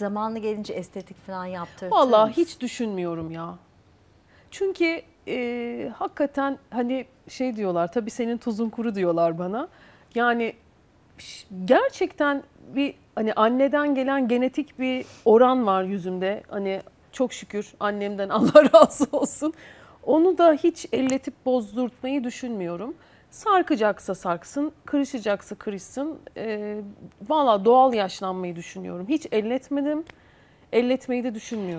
zamanlı gelince estetik falan yaptırtır Vallahi mısın? hiç düşünmüyorum ya. Çünkü hakikaten hani şey diyorlar, tabii senin tuzun kuru diyorlar bana. Yani gerçekten bir hani anneden gelen genetik bir oran var yüzümde. Hani çok şükür annemden Allah razı olsun. Onu da hiç elletip bozdurtmayı düşünmüyorum. Sarkacaksa sarksın, kırışacaksa kırışsın. Valla doğal yaşlanmayı düşünüyorum. Hiç elletmedim, elletmeyi de düşünmüyorum.